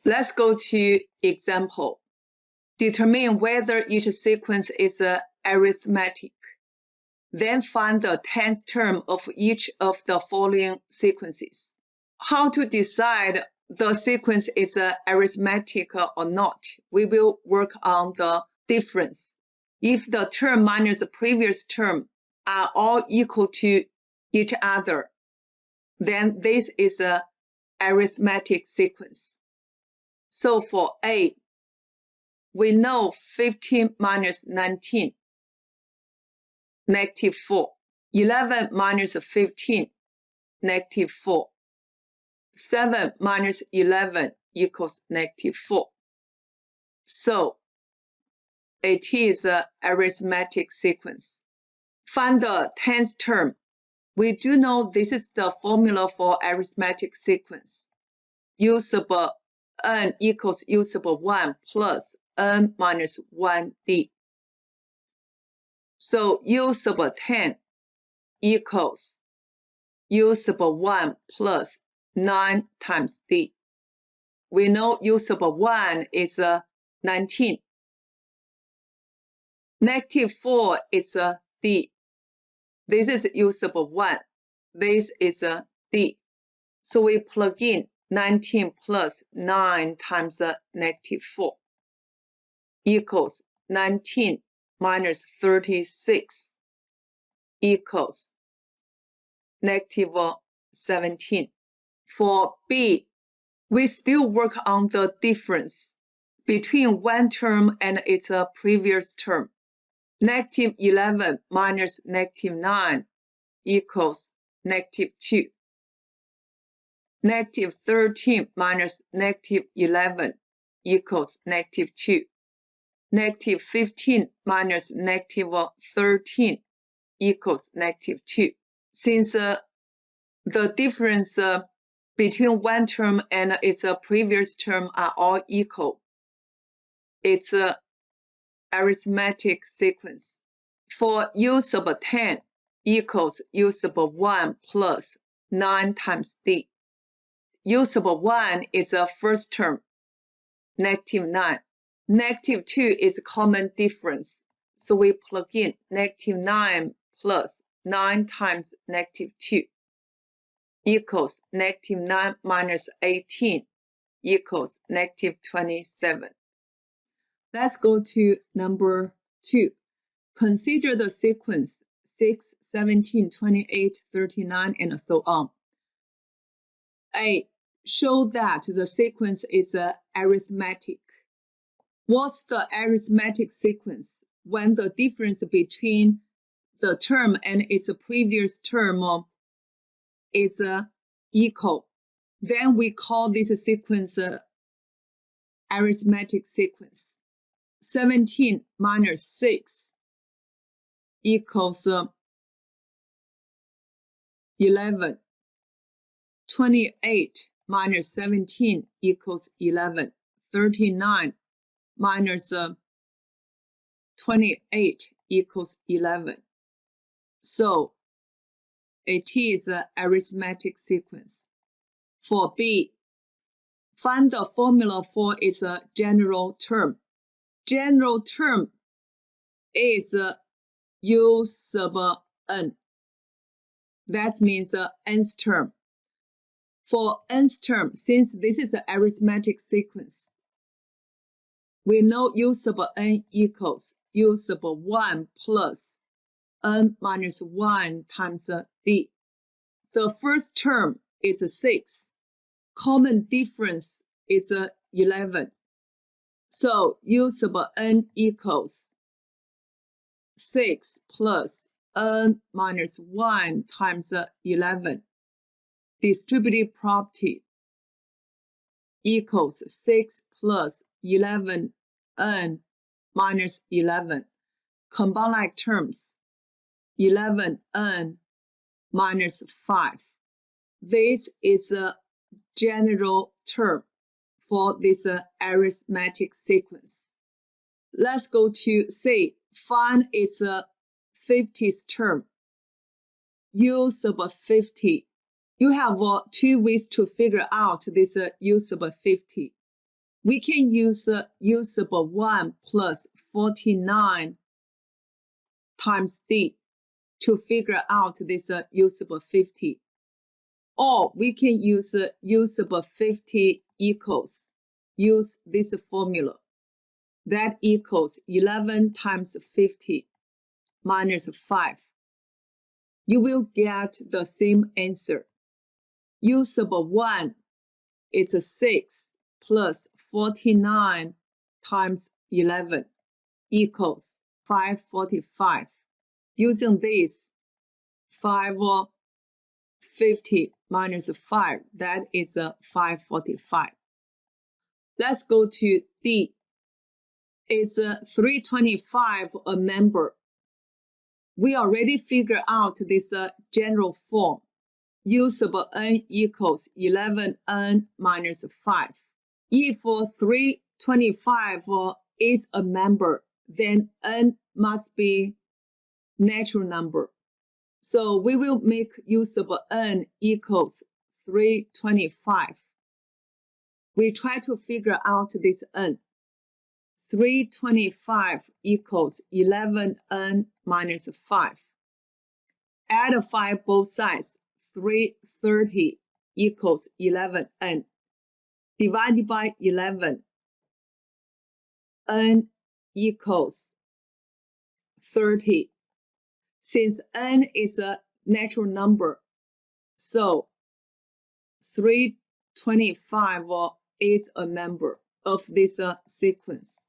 Let's go to example. Determine whether each sequence is arithmetic. Then find the 10th term of each of the following sequences. How to decide the sequence is arithmetic or not? We will work on the difference. If the term minus the previous term are all equal to each other, then this is an arithmetic sequence. So for A, we know 15 minus 19, negative 4. 11 minus 15, negative 4. 7 minus 11 equals negative 4. So it is an arithmetic sequence. Find the 10th term. We do know this is the formula for arithmetic sequence. U sub n equals U sub 1 plus n minus 1d. So U sub 10 equals U sub 1 plus 9 times d. We know U sub 1 is 19. Negative 4 is d. This is U sub 1. This is d. So we plug in 19 plus 9 times negative 4 equals 19 minus 36 equals negative 17. For B, we still work on the difference between one term and its previous term. Negative 11 minus negative 9 equals negative 2. Negative 13 minus negative 11 equals negative 2. Negative 15 minus negative 13 equals negative 2. Since the difference between one term and its previous term are all equal, it's an arithmetic sequence. For U sub 10 equals U sub 1 plus 9 times d. U sub 1 is the first term, negative 9. Negative 2 is a common difference, so we plug in negative 9 plus 9 times negative 2 equals negative 9 minus 18 equals negative 27. Let's go to number 2. Consider the sequence 6, 17, 28, 39, and so on. A. Show that the sequence is arithmetic. What's the arithmetic sequence when the difference between the term and its previous term is equal? Then we call this sequence arithmetic sequence. 17 minus 6 equals 11. 28 minus 17 equals 11. 39 minus 28 equals 11. So it is an arithmetic sequence. For B, find the formula for its general term. General term is U sub n. That means nth term. For nth term, since this is an arithmetic sequence, we know U sub n equals U sub 1 plus n minus 1 times d. The first term is 6. Common difference is 11. So U sub n equals 6 plus n minus 1 times 11. Distributive property equals 6 plus 11 n minus 11. Combine like terms, 11 n minus 5. This is a general term for this arithmetic sequence. Let's go to C. Find its 50th term. U sub 50. You have two ways to figure out this U sub 50. We can use usable 1 plus 49 times d to figure out this usable 50. Or we can use usable 50 equals, use this formula. That equals 11 times 50 minus 5. You will get the same answer. Usable 1 is 6 plus 49 times 11 equals 545. Using this, 550 minus 5, that is 545. Let's go to D. It's 325 a member. We already figured out this general form. Usable n equals 11n minus 5. If 325 is a member, then n must be natural number. So we will make usable n equals 325. We try to figure out this n. 325 equals 11n minus 5. Add 5 both sides. 330 equals 11n. Divided by 11. N equals 30. Since n is a natural number, so 325 is a member of this sequence.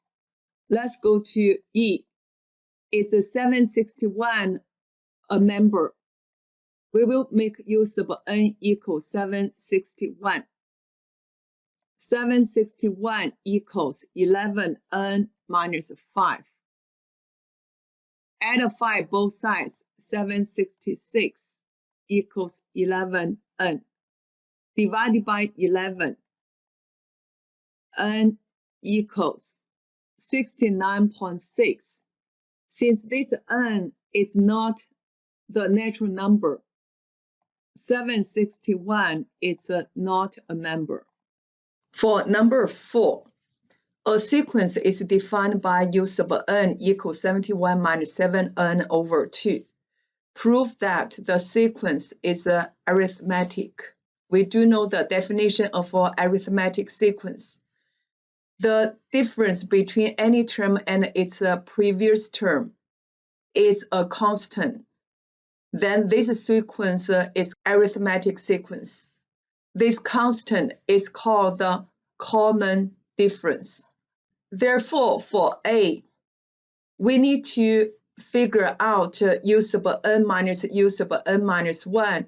Let's go to E. It's 761 a member. We will make use of n equals 761. 761 equals 11n minus 5. Add 5 both sides. 766 equals 11n. Divided by 11. N equals 69.6. Since this n is not the natural number, 761 is not a member. For number 4, a sequence is defined by usable n equals 71 minus 7n over 2. Prove that the sequence is arithmetic. We do know the definition of an arithmetic sequence. The difference between any term and its previous term is a constant. Then this sequence is arithmetic sequence. This constant is called the common difference. Therefore, for A, we need to figure out usable n minus usable n minus 1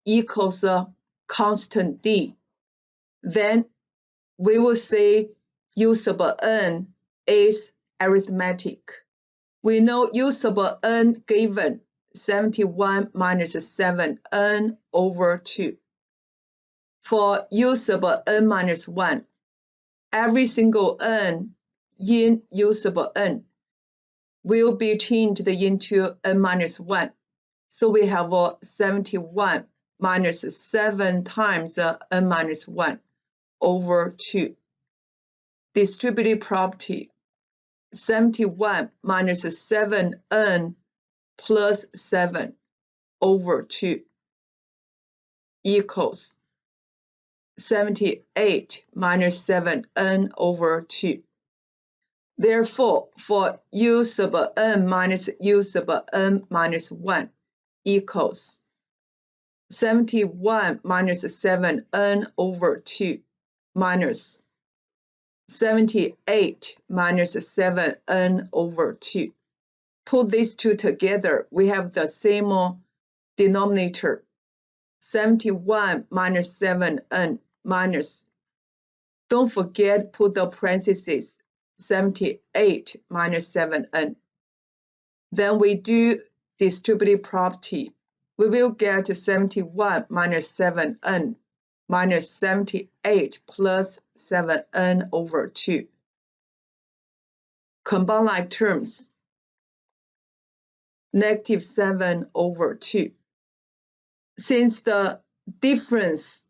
equals a constant D. Then we will say usable n is arithmetic. We know usable n given 71 minus 7n over 2. For usable n minus 1, every single n in usable n will be changed into n minus 1. So we have 71 minus 7 times n minus 1 over 2. Distributive property, 71 minus 7n plus 7 over 2 equals 78 minus 7n over 2. Therefore, for usable n minus usable n minus 1 equals 71 minus 7n over 2 minus 78 minus 7n over 2. Put these two together, we have the same denominator. 71 minus 7n minus, don't forget put the parentheses, 78 minus 7n. Then we do distributive property. We will get 71 minus 7n minus 78 plus 7n over 2. Combine like terms, negative 7 over 2. Since the difference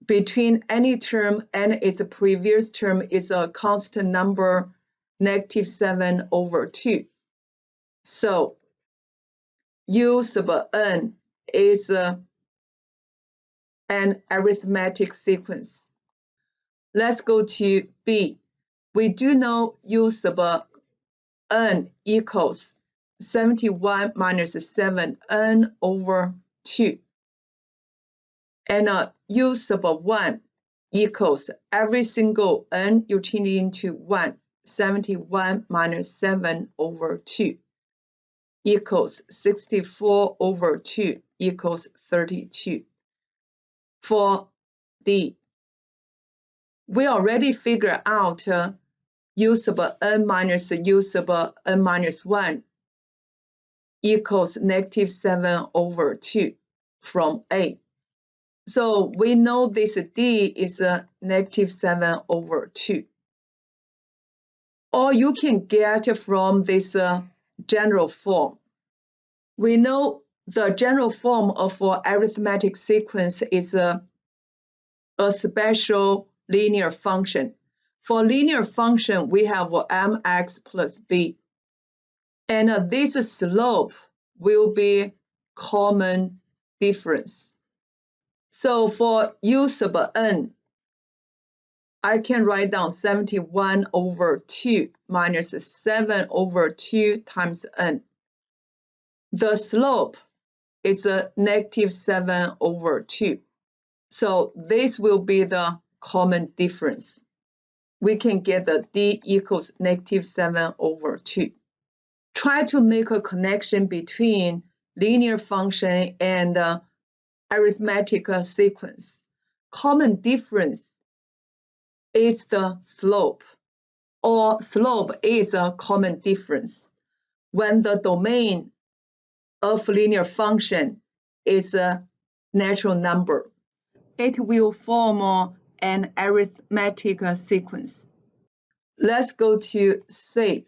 between any term and its previous term is a constant number, -7/2. So U sub n is an arithmetic sequence. Let's go to B. We do know U sub n equals 71 minus 7n/2. And U sub 1 equals every single n you change into 1. 71 minus 7/2 equals 64/2 equals 32. For D, we already figured out U sub n minus U sub n minus 1 equals -7/2 from A. So we know this D is -7/2. Or you can get from this general form. We know the general form of arithmetic sequence is a special linear function. For linear function, we have mx plus b. And this slope will be common difference. So for U sub n, I can write down 71/2 minus 7/2 times n. The slope is a -7/2. So this will be the common difference. We can get the D equals -7/2. Try to make a connection between linear function and arithmetic sequence. Common difference is the slope, or slope is a common difference when the domain of linear function is a natural number. It will form an arithmetic sequence. Let's go to C.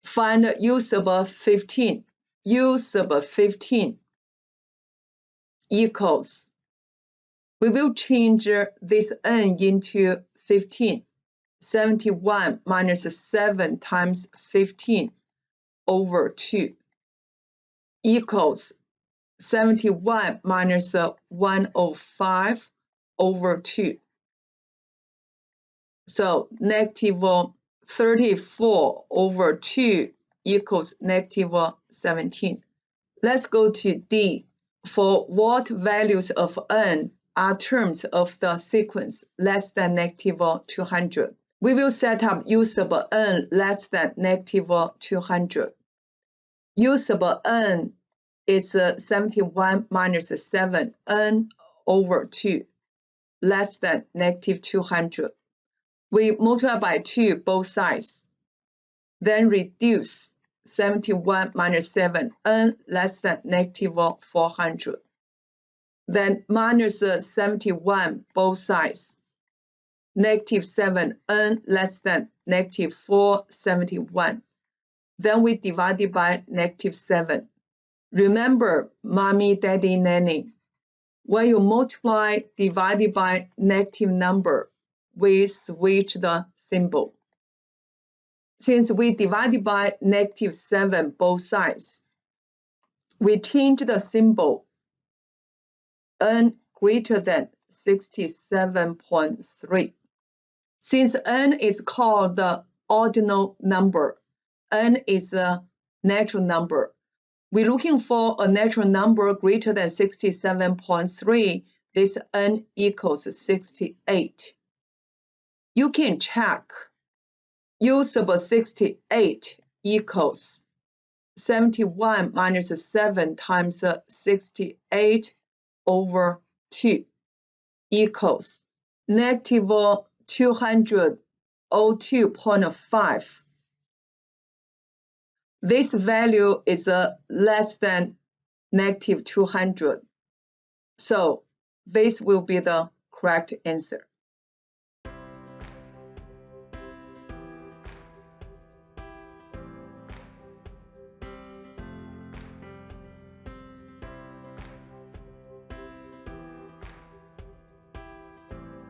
Find U sub 15. U sub 15 equals, we will change this n into 15. 71 minus 7 times 15/2 equals 71 minus 105/2. So -34/2 equals -17. Let's go to D. For what values of n are terms of the sequence less than -200? We will set up U sub n less than -200. U sub n is 71 minus 7n/2 less than -200. We multiply by 2 both sides, then reduce 71 minus 7n less than -400. Then minus 71 both sides, -7n less than -471. Then we divide it by -7. Remember, mommy, daddy, nanny. When you multiply divided by negative number, we switch the symbol. Since we divided by -7 both sides, we change the symbol n greater than 67.3. Since n is called the ordinal number, n is a natural number. We're looking for a natural number greater than 67.3. This n equals 68. You can check. U sub 68 equals 71 minus 7 times 68/2 equals -202.5. This value is less than -200. So this will be the correct answer.